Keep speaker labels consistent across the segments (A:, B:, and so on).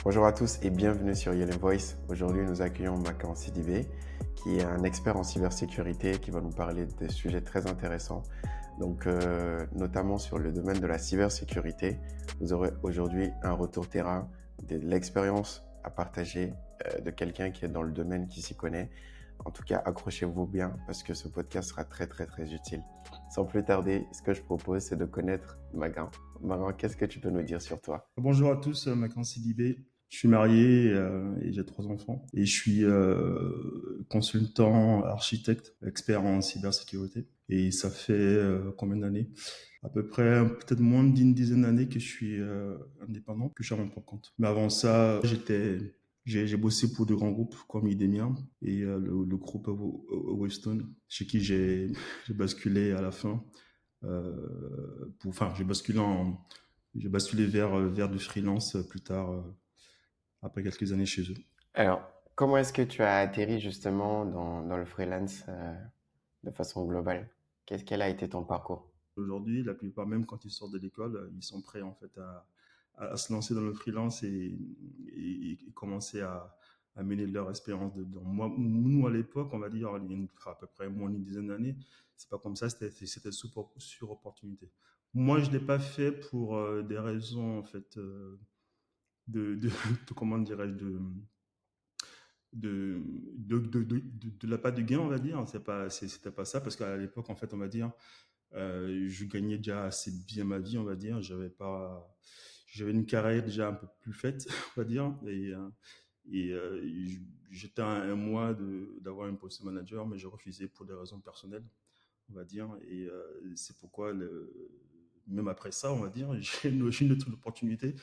A: Bonjour à tous et bienvenue sur Yellow Voice. Aujourd'hui, nous accueillons Makan Sidibé, qui est un expert en cybersécurité qui va nous parler de sujets très intéressants. Donc, notamment sur le domaine de la cybersécurité. Vous aurez aujourd'hui un retour terrain, de l'expérience à partager de quelqu'un qui est dans le domaine, qui s'y connaît. En tout cas, accrochez-vous bien parce que ce podcast sera très utile. Sans plus tarder, ce que je propose, c'est de connaître Magan. Magan, qu'est-ce que tu peux nous dire sur toi?
B: Bonjour à tous, Makan Sidibé. Je suis marié et j'ai 3 enfants. Et je suis consultant, architecte, expert en cybersécurité. Et ça fait combien d'années? À peu près peut-être moins d'une dizaine d'années que je suis indépendant, que je suis à mon propre compte. Mais avant ça, j'ai bossé pour de grands groupes comme IDEMIA et le groupe Wavestone, chez qui j'ai basculé à la fin. J'ai basculé vers du freelance plus tard, après quelques années chez eux.
A: Alors, comment est-ce que tu as atterri justement dans le freelance de façon globale? Quel a été ton parcours?
B: Aujourd'hui, la plupart, même quand ils sortent de l'école, ils sont prêts en fait à se lancer dans le freelance et commencer à mener leur expérience dedans. Nous, à l'époque, on va dire, il y a à peu près moins d'une dizaine d'années, c'est pas comme ça, c'était sur opportunité. Moi, je l'ai pas fait pour des raisons en fait comment dirais-je de la part du gain, on va dire. C'était pas ça, parce qu'à l'époque, en fait, on va dire, je gagnais déjà assez bien ma vie, on va dire. J'avais une carrière déjà un peu plus faite, on va dire. J'étais à un mois d'avoir un poste manager, mais je refusais pour des raisons personnelles, on va dire. C'est pourquoi, même après ça, on va dire, j'ai une autre opportunité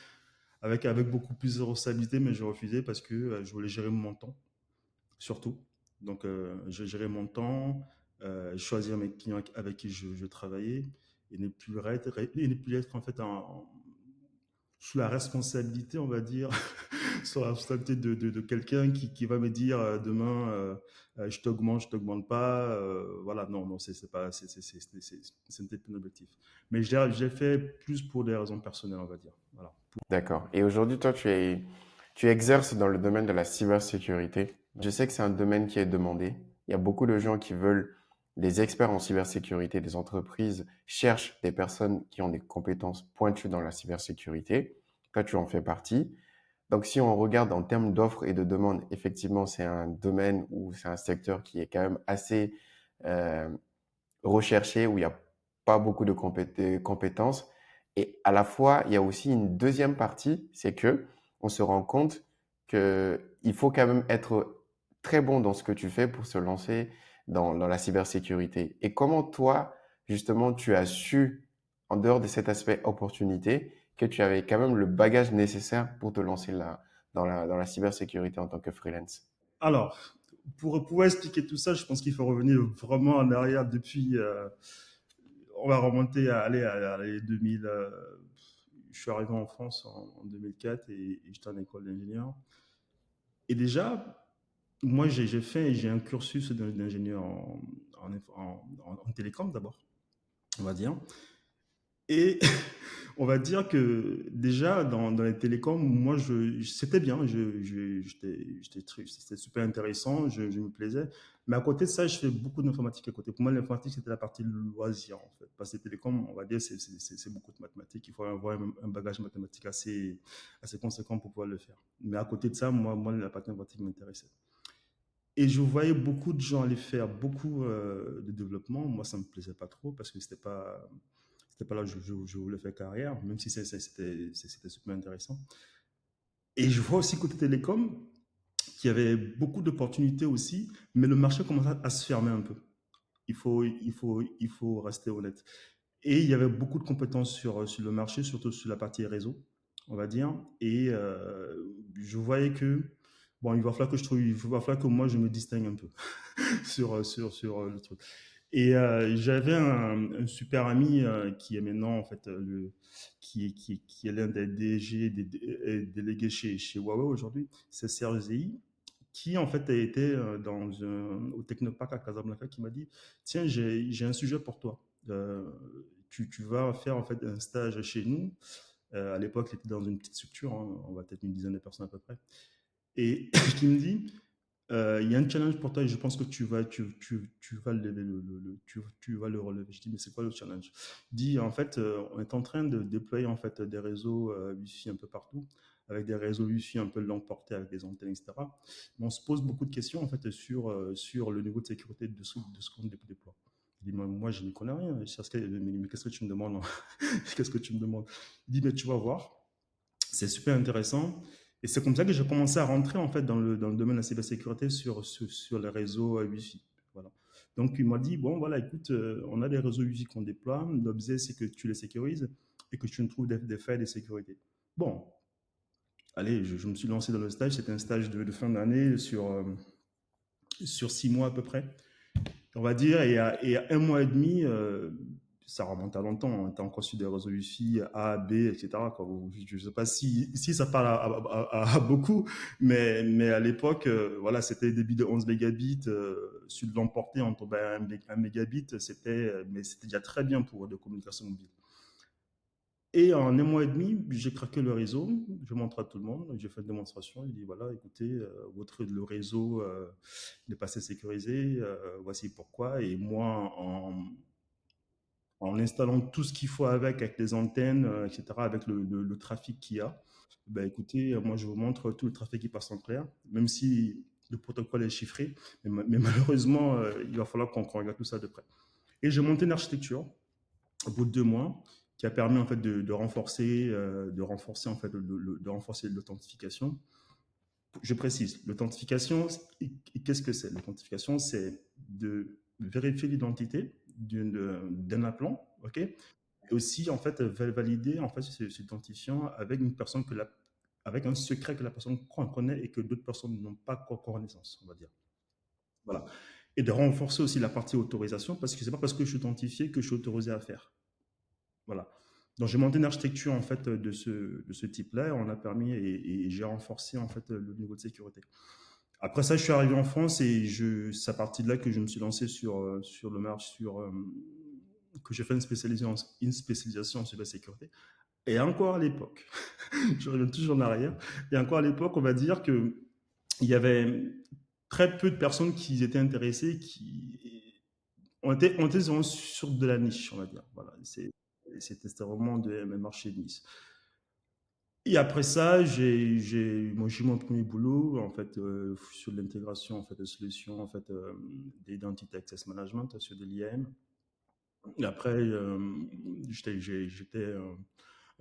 B: avec beaucoup plus de responsabilité, mais je refusais parce que je voulais gérer mon temps surtout. Donc, je gérais mon temps, choisir mes clients avec qui je travaillais et ne plus être en fait sous la responsabilité, on va dire, sur la responsabilité de quelqu'un qui va me dire demain, je t'augmente pas. Voilà, non, non, ce n'était plus un objectif. Mais j'ai fait plus pour des raisons personnelles, on va dire. Voilà.
A: D'accord. Et aujourd'hui, toi, tu exerces dans le domaine de la cybersécurité. Je sais que c'est un domaine qui est demandé. Il y a beaucoup de gens qui veulent des experts en cybersécurité. Des entreprises cherchent des personnes qui ont des compétences pointues dans la cybersécurité. Toi, tu en fais partie. Donc, si on regarde en termes d'offres et de demandes, effectivement, c'est un domaine ou c'est un secteur qui est quand même assez euh, recherché, où il n'y a pas beaucoup de compétences. Et à la fois, il y a aussi une deuxième partie, c'est que on se rend compte que il faut quand même être très bon dans ce que tu fais pour se lancer dans la cybersécurité. Et comment toi, justement, tu as su, en dehors de cet aspect opportunité, que tu avais quand même le bagage nécessaire pour te lancer là, dans la cybersécurité en tant que freelance?
B: Alors, pour pouvoir expliquer tout ça, je pense qu'il faut revenir vraiment en arrière depuis. On va remonter à l'année 2000. Je suis arrivé en France en 2004 et j'étais en école d'ingénieur. Et déjà, moi, j'ai un cursus d'ingénieur en télécom d'abord, on va dire. Et on va dire que déjà dans les télécoms, moi, c'était bien, c'était super intéressant, je me plaisais. Mais à côté de ça, je fais beaucoup d'informatique à côté. Pour moi, l'informatique, c'était la partie loisir, en fait. Parce que les télécoms, on va dire, c'est beaucoup de mathématiques. Il faut avoir un bagage mathématique assez conséquent pour pouvoir le faire. Mais à côté de ça, moi la partie informatique m'intéressait. Et je voyais beaucoup de gens aller faire beaucoup de développement. Moi, ça me plaisait pas trop parce que c'était pas là où je voulais faire carrière, même si c'était super intéressant. Et je vois aussi côté télécom qu'il y avait beaucoup d'opportunités aussi, mais le marché commençait à se fermer un peu. Il faut rester honnête. Et il y avait beaucoup de compétences sur le marché, surtout sur la partie réseau, on va dire. Et je voyais que, bon, il va falloir que moi je me distingue un peu sur le truc. Et j'avais un super ami qui est maintenant en fait qui est l'un des DG délégués chez Huawei aujourd'hui, c'est Serge Zéhi, qui en fait a été au Technopark à Casablanca, qui m'a dit tiens, j'ai un sujet pour toi. Tu vas faire en fait un stage chez nous À l'époque, il était dans une petite structure, hein, on va peut-être une dizaine de personnes à peu près. Et qui me dit, il y a un challenge pour toi et je pense que tu vas tu vas le relever. Je dis, mais c'est quoi le challenge? Il dit, en fait, on est en train de déployer en fait, des réseaux Wi-Fi un peu partout, avec des réseaux Wi-Fi un peu de longue portée, avec des antennes, etc. Mais on se pose beaucoup de questions en fait, sur le niveau de sécurité de ce qu'on déploie. Il dit, moi, je n'y connais rien. Mais qu'est-ce que tu me demandes? Qu'est-ce que tu me demandes? Il dit, mais tu vas voir. C'est super intéressant. Et c'est comme ça que j'ai commencé à rentrer en fait dans le domaine de la cybersécurité sur les réseaux Wi-Fi. Voilà. Donc il m'a dit, bon voilà, écoute, on a des réseaux Wi-Fi qu'on déploie. L'objet, c'est que tu les sécurises et que tu nous trouves des failles de sécurité. Bon, allez, je me suis lancé dans le stage. C'était un stage de fin d'année sur 6 mois à peu près, on va dire, et à un mois et demi, ça remonte à longtemps. On était encore sur des réseaux Wi-Fi A, B, etc. Quoi. Je ne sais pas si ça parle à beaucoup, mais à l'époque, voilà, c'était des débits de 11 mégabits. Sur de l'emporter, on tombait à 1 mégabit. Mais c'était déjà très bien pour de communication mobile. Et en un mois et demi, j'ai craqué le réseau. Je montre à tout le monde. J'ai fait une démonstration. Il dit voilà, écoutez, le réseau n'est pas assez sécurisé. Voici pourquoi. Et moi, en installant tout ce qu'il faut avec les antennes, etc., avec le trafic qu'il y a, ben écoutez, moi je vous montre tout le trafic qui passe en clair, même si le protocole est chiffré, mais malheureusement, il va falloir qu'on regarde tout ça de près. Et j'ai monté une architecture au bout de 2 mois qui a permis en fait de renforcer en fait de renforcer l'authentification. Je précise, l'authentification, qu'est-ce que c'est? L'authentification, c'est de vérifier l'identité d'un appelant, ok? Et aussi, en fait, valider en fait cet identifiant avec une personne avec un secret que la personne connaît et que d'autres personnes n'ont pas connaissance, on va dire. Voilà. Et de renforcer aussi la partie autorisation parce que c'est pas parce que je suis authentifié que je suis autorisé à faire. Voilà. Donc j'ai monté une architecture en fait de ce type-là. On a permis et j'ai renforcé en fait le niveau de sécurité. Après ça, je suis arrivé en France et c'est à partir de là que je me suis lancé sur le marché, que j'ai fait une spécialisation en cybersécurité. Et encore à l'époque, je reviens toujours en arrière, et encore à l'époque, on va dire que il y avait très peu de personnes qui étaient intéressées, on était sur de la niche, on va dire. Voilà, c'était vraiment un marché de niche. Et après ça, moi, j'ai eu mon premier boulot en fait sur l'intégration en fait de solutions en fait d'identity access management sur de l'IAM. Et après, j'étais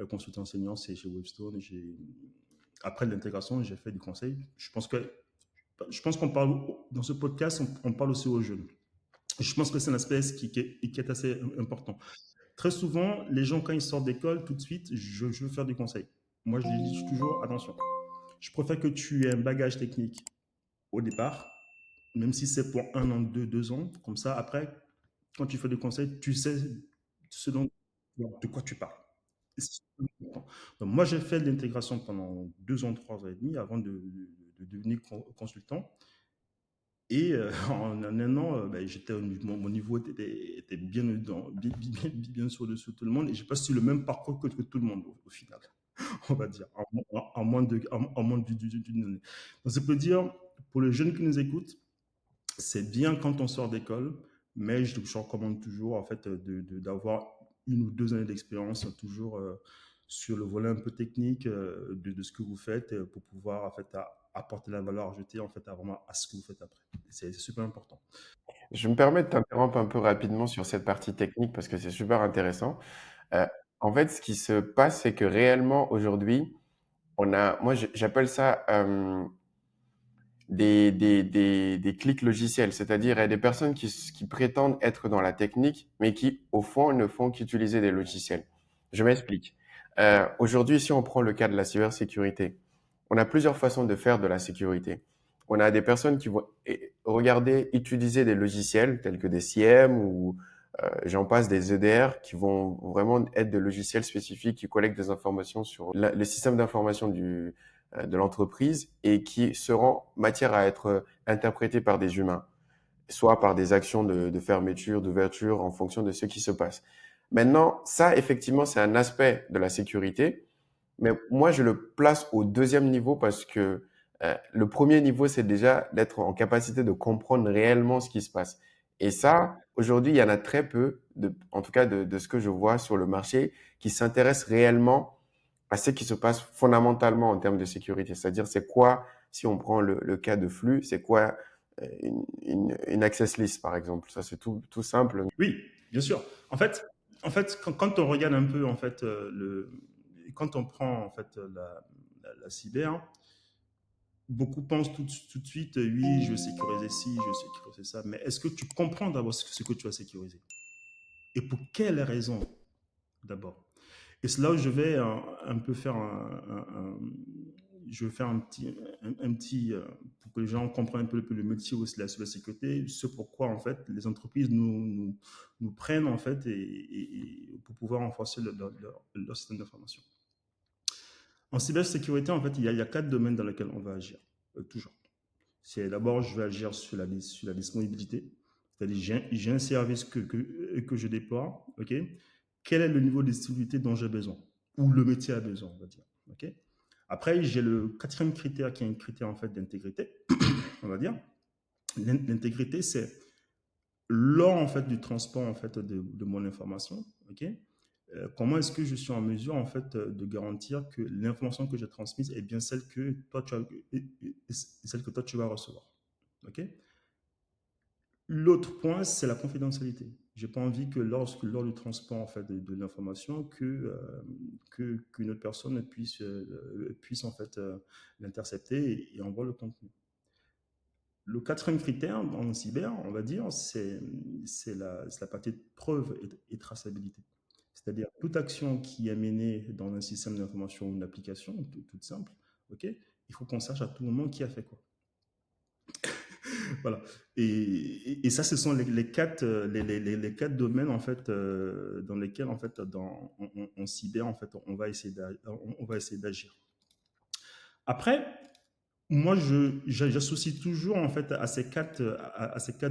B: consultant senior, c'est chez Webstone. Après l'intégration, j'ai fait du conseil. Je pense qu'on parle dans ce podcast, on parle aussi aux jeunes. Je pense que c'est un aspect qui est assez important. Très souvent, les gens, quand ils sortent d'école, tout de suite, je veux faire du conseil. Moi, je dis toujours, attention, je préfère que tu aies un bagage technique au départ, même si c'est pour 1 an, 2 ans. Comme ça, après, quand tu fais du conseil, tu sais de quoi tu parles. Donc, moi, j'ai fait de l'intégration pendant 2 ans, 3 ans et demi avant de devenir consultant. Et en un an, ben, mon niveau était bien au-dessus de tout le monde et j'ai pas su le même parcours que tout le monde au final, on va dire, en moins d'une année. Donc, ça peut dire, pour les jeunes qui nous écoutent, c'est bien quand on sort d'école, mais je recommande toujours en fait d'avoir 1 ou 2 années d'expérience toujours sur le volet un peu technique de ce que vous faites pour pouvoir en fait apporter la valeur ajoutée en fait vraiment à ce que vous faites après. C'est super important.
A: Je me permets de t'interrompre un peu rapidement sur cette partie technique parce que c'est super intéressant. Euh, En fait, ce qui se passe, c'est que réellement aujourd'hui, moi j'appelle ça des clics logiciels, c'est-à-dire il y a des personnes qui prétendent être dans la technique, mais qui au fond ne font qu'utiliser des logiciels. Je m'explique. Aujourd'hui, si on prend le cas de la cybersécurité, on a plusieurs façons de faire de la sécurité. On a des personnes qui vont regarder, utiliser des logiciels tels que des CIEM ou j'en passe des EDR qui vont vraiment être des logiciels spécifiques qui collectent des informations sur le système d'information de l'entreprise et qui seront matière à être interprétés par des humains, soit par des actions de fermeture, d'ouverture en fonction de ce qui se passe. Maintenant, ça, effectivement, c'est un aspect de la sécurité Mais moi, je le place au deuxième niveau parce que le premier niveau, c'est déjà d'être en capacité de comprendre réellement ce qui se passe. Et ça, aujourd'hui, il y en a très peu, en tout cas de ce que je vois sur le marché, qui s'intéressent réellement à ce qui se passe fondamentalement en termes de sécurité. C'est-à-dire, c'est quoi, si on prend le cas de flux, c'est quoi une access list, par exemple. Ça, c'est tout simple.
B: Oui, bien sûr. En fait, quand on regarde un peu, en fait, quand on prend en fait la cyber, beaucoup pensent tout de suite, oui, je vais sécuriser ci, je vais sécuriser ça. Mais est-ce que tu comprends d'abord ce que tu vas sécuriser? Et pour quelles raisons d'abord? Et c'est là où je vais un peu faire je vais faire un petit pour que les gens comprennent un peu le métier aussi de la sécurité, ce pourquoi en fait les entreprises nous prennent en fait et pour pouvoir renforcer leur système d'information. En cybersécurité, en fait, il y a 4 domaines dans lesquels on va agir, toujours. C'est d'abord, je vais agir sur la disponibilité, c'est-à-dire j'ai un service que je déploie, ok? Quel est le niveau de disponibilité dont j'ai besoin, ou le métier a besoin, on va dire, ok? Après, j'ai le quatrième critère qui est un critère en fait d'intégrité, on va dire. L'intégrité, c'est lors en fait du transport en fait de mon information, ok? Comment est-ce que je suis en mesure en fait de garantir que l'information que j'ai transmise est bien celle que toi tu vas recevoir, ok? L'autre point, c'est la confidentialité. J'ai pas envie que lors du transport en fait de l'information qu'une autre personne puisse en fait l'intercepter et envoie le contenu. Le quatrième critère en cyber, on va dire, c'est la partie de preuve et traçabilité. C'est-à-dire toute action qui est menée dans un système d'information ou une application, toute simple, ok, il faut qu'on sache à tout moment qui a fait quoi. Voilà. Et ça, ce sont les quatre domaines en fait dans lesquels en fait en cyber en fait on va essayer d'agir. Après, moi, j'associe toujours en fait à ces quatre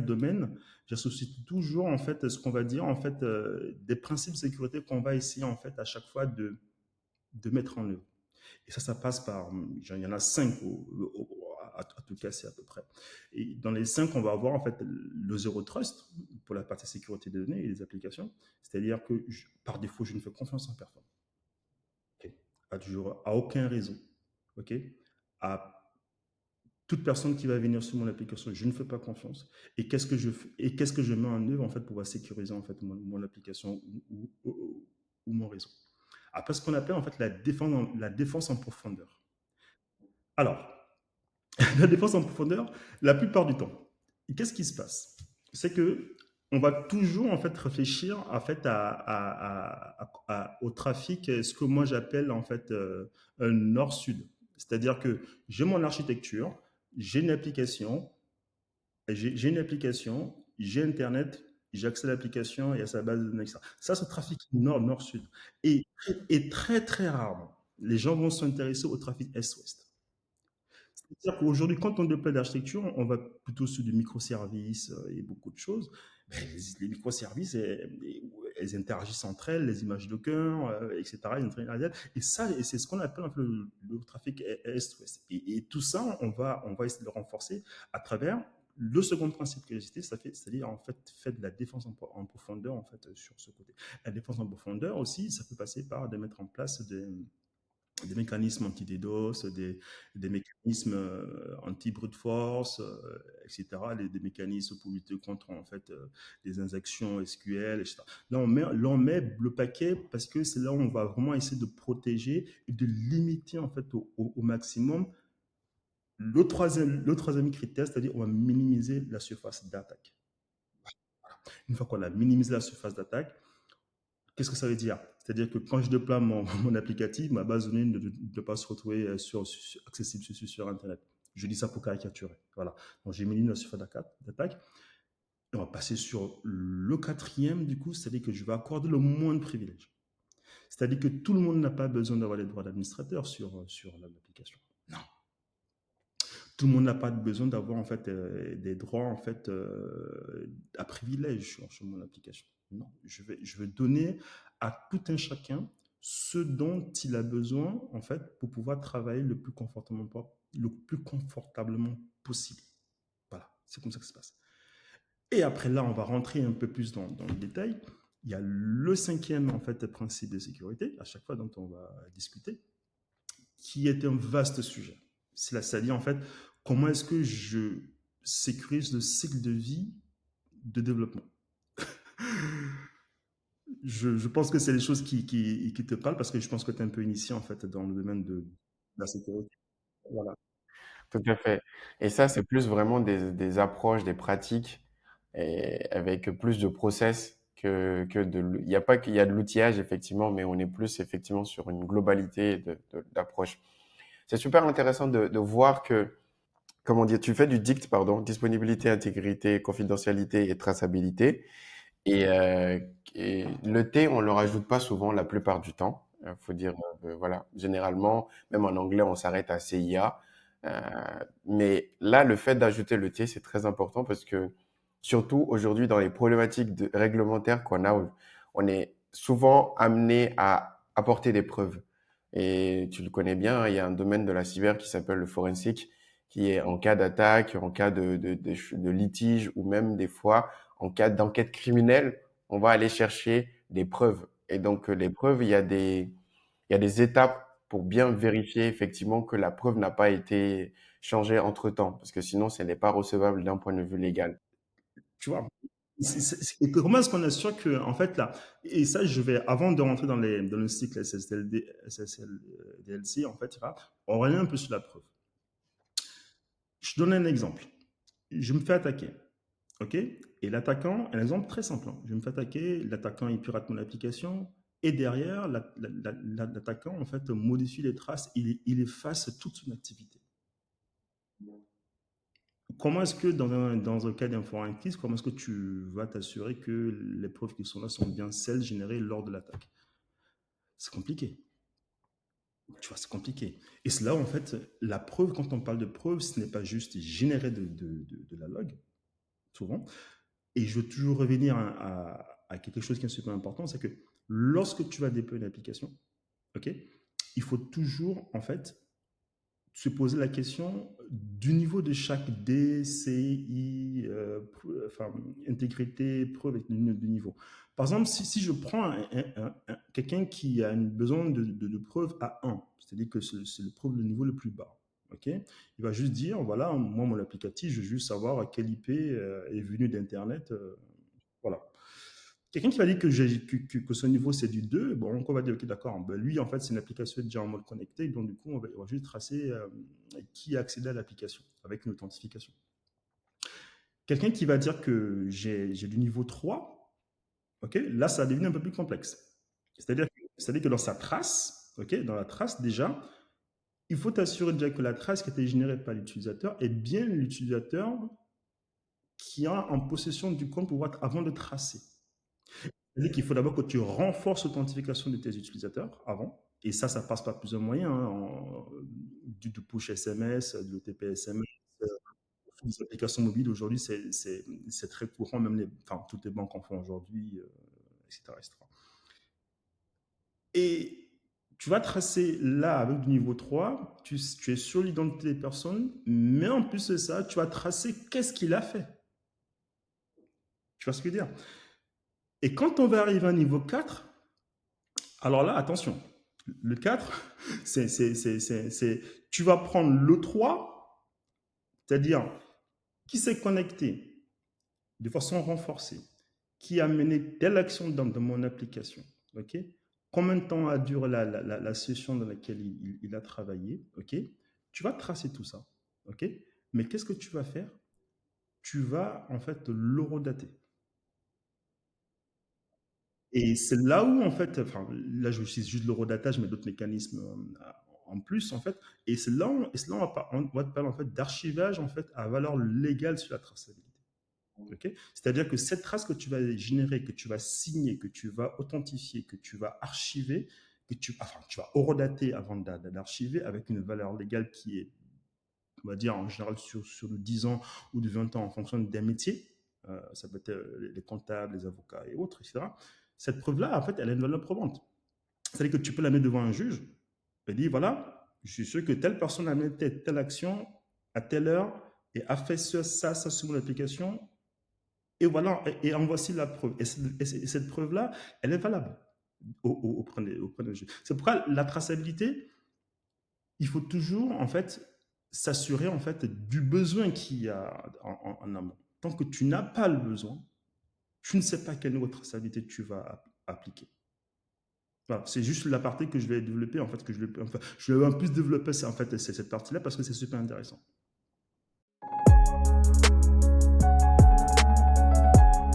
B: domaines, j'associe toujours en fait ce qu'on va dire en fait des principes de sécurité qu'on va essayer en fait à chaque fois de mettre en œuvre. Et ça passe par, il y en a 5 à tout casser à peu près. Et dans les 5, on va avoir en fait le zéro trust pour la partie sécurité des données et des applications. C'est-à-dire que par défaut, je ne fais confiance en personne. Okay. À aucun réseau. Ok. À toute personne qui va venir sur mon application, je ne fais pas confiance. Et qu'est-ce que je mets en œuvre en fait pour sécuriser en fait mon application ou mon réseau. Après, ce qu'on appelle en fait la défense en profondeur. Alors, la défense en profondeur, la plupart du temps, qu'est-ce qui se passe? C'est que on va toujours en fait réfléchir en fait au trafic, ce que moi j'appelle en fait un nord-sud. C'est-à-dire que j'ai mon architecture, j'ai une application, j'ai une application, j'ai Internet, j'ai accès à l'application et à sa base de données, etc. Ça, c'est le trafic nord-nord-sud. Et très, très rarement, les gens vont s'intéresser au trafic est-ouest. C'est-à-dire qu'aujourd'hui, quand on déploie l'architecture, on va plutôt sur du microservices et beaucoup de choses. Ben, les microservices, elles interagissent entre elles, les images de cœur, etc. Et ça, c'est ce qu'on appelle un peu le trafic est-ouest. Et tout ça, on va essayer de le renforcer à travers le second principe que j'ai cité, c'est-à-dire en fait, fait de la défense en profondeur en fait sur ce côté. La défense en profondeur aussi, ça peut passer par de mettre en place des mécanismes anti-DDoS, des mécanismes anti-brute force, etc., des mécanismes pour lutter contre en fait les injections SQL, etc. Là, on met le paquet parce que c'est là où on va vraiment essayer de protéger et de limiter en fait au maximum le troisième critère, c'est-à-dire on va minimiser la surface d'attaque. Une fois qu'on a minimisé la surface d'attaque, qu'est-ce que ça veut dire? C'est-à-dire que quand je déploie mon applicatif, ma base de données ne doit pas se retrouver accessible sur Internet. Je dis ça pour caricaturer. Voilà. Donc, j'ai mis une surface d'attaque. Et on va passer sur le quatrième, du coup, c'est-à-dire que je vais accorder le moins de privilèges. C'est-à-dire que tout le monde n'a pas besoin d'avoir les droits d'administrateur sur l'application. Non. Tout le monde n'a pas besoin d'avoir en fait des droits en fait à privilèges sur mon application. Non, je vais donner à tout un chacun ce dont il a besoin, en fait, pour pouvoir travailler le plus confortablement possible. Voilà, c'est comme ça que ça se passe. Et après là, on va rentrer un peu plus dans le détail. Il y a le cinquième, en fait, principe de sécurité, à chaque fois dont on va discuter, qui est un vaste sujet. C'est-à-dire, en fait, comment est-ce que je sécurise le cycle de vie de développement. Je pense que c'est les choses qui te parlent parce que je pense que tu es un peu initié, en fait, dans le domaine de la sécurité. Voilà.
A: Tout à fait. Et ça, c'est plus vraiment des approches, des pratiques, et avec plus de process il n'y a pas qu'il y a de l'outillage, effectivement, mais on est plus effectivement sur une globalité d'approche. C'est super intéressant de voir que, comment dire, tu fais du DICT, pardon, disponibilité, intégrité, confidentialité et traçabilité. Et, euh, et le T, on le rajoute pas souvent la plupart du temps. Faut dire, voilà, généralement, même en anglais, on s'arrête à CIA. Euh, mais là, le fait d'ajouter le T, c'est très important parce que, surtout aujourd'hui, dans les problématiques réglementaires qu'on a, on est souvent amené à apporter des preuves. Et tu le connais bien, il y a un domaine de la cyber qui s'appelle le forensic, qui est en cas d'attaque, en cas de litige ou même des fois en cas d'enquête criminelle, on va aller chercher des preuves. Et donc, les preuves, il y a des étapes pour bien vérifier effectivement que la preuve n'a pas été changée entre-temps, parce que sinon, ce n'est pas recevable d'un point de vue légal.
B: Tu vois, et comment est-ce qu'on assure que, en fait, là, et ça, avant de rentrer dans le cycle SSLDLC, en fait, là, on revient un peu sur la preuve. Je donne un exemple. Je me fais attaquer. OK? Et l'attaquant, un exemple très simple, hein. Je me fais attaquer, l'attaquant il pirate mon application, et derrière, l'attaquant en fait modifie les traces, il efface toute son activité. Comment est-ce que dans un cas d'informatique, comment est-ce que tu vas t'assurer que les preuves qui sont là sont bien celles générées lors de l'attaque? C'est compliqué. Tu vois, c'est compliqué. Et c'est là où, en fait, la preuve, quand on parle de preuve, ce n'est pas juste générer de la log, souvent. Et je veux toujours revenir à quelque chose qui est super important, c'est que lorsque tu vas déployer une application, ok, il faut toujours en fait se poser la question du niveau de chaque D, C, I, enfin, intégrité, preuve avec le niveau. Par exemple, si je prends quelqu'un qui a besoin de preuve à 1, c'est-à-dire que c'est le preuve le niveau le plus bas, ok, il va juste dire, voilà, moi, mon applicatif, je veux juste savoir à quel IP est venu d'Internet. Voilà. Quelqu'un qui va dire que ce niveau c'est du 2, bon, on va dire, ok, d'accord, ben, lui, en fait, c'est une application déjà en mode connecté, donc du coup, on va juste tracer qui a accédé à l'application avec une authentification. Quelqu'un qui va dire que j'ai du niveau 3, ok, là, ça devient un peu plus complexe. C'est-à-dire que dans sa trace, ok, dans la trace déjà, il faut t'assurer déjà que la trace qui a été générée par l'utilisateur est bien l'utilisateur qui a en possession du compte avant de tracer. C'est-à-dire qu'il faut d'abord que tu renforces l'authentification de tes utilisateurs avant. Et ça passe par plusieurs moyens, hein, du push SMS, de l'OTP SMS. Les applications mobiles aujourd'hui, c'est très courant, enfin, toutes les banques en font aujourd'hui, etc., etc. Et tu vas tracer là avec du niveau 3, tu es sur l'identité des personnes, mais en plus de ça, tu vas tracer qu'est-ce qu'il a fait. Tu vois ce que je veux dire? Et quand on va arriver à niveau 4, alors là, attention, le 4, tu vas prendre le 3, c'est-à-dire qui s'est connecté de façon renforcée, qui a mené telle action dans mon application, ok? Combien de temps a duré la session dans laquelle il a travaillé, ok? Tu vas tracer tout ça, ok? Mais qu'est-ce que tu vas faire? Tu vas en fait l'horodater. Et c'est là où, en fait, enfin, là, je utilise juste l'horodatage, mais d'autres mécanismes en plus, en fait. Et c'est là où on va te parler, en fait, d'archivage, en fait, à valeur légale sur la traçabilité. Ok. C'est-à-dire que cette trace que tu vas générer, que tu vas signer, que tu vas authentifier, que tu vas archiver, enfin, tu vas horodater avant d'archiver avec une valeur légale qui est, on va dire, en général sur de 10 ans ou de 20 ans en fonction des métiers. Ça peut être les comptables, les avocats et autres, etc. Cette preuve-là, en fait, elle a une valeur probante. C'est-à-dire que tu peux la mettre devant un juge et dire, voilà, je suis sûr que telle personne a mis telle action à telle heure et a fait ça sur mon application. Et voilà, et en voici la preuve. Et cette preuve-là, elle est valable auprès des juges. C'est pourquoi la traçabilité, il faut toujours, en fait, s'assurer, en fait, du besoin qu'il y a en amont. Tant que tu n'as pas le besoin, tu ne sais pas quelle niveau de traçabilité tu vas appliquer. Voilà, c'est juste la partie que je vais développer, en fait, que je vais un peu plus développer, c'est en fait cette partie-là parce que c'est super intéressant.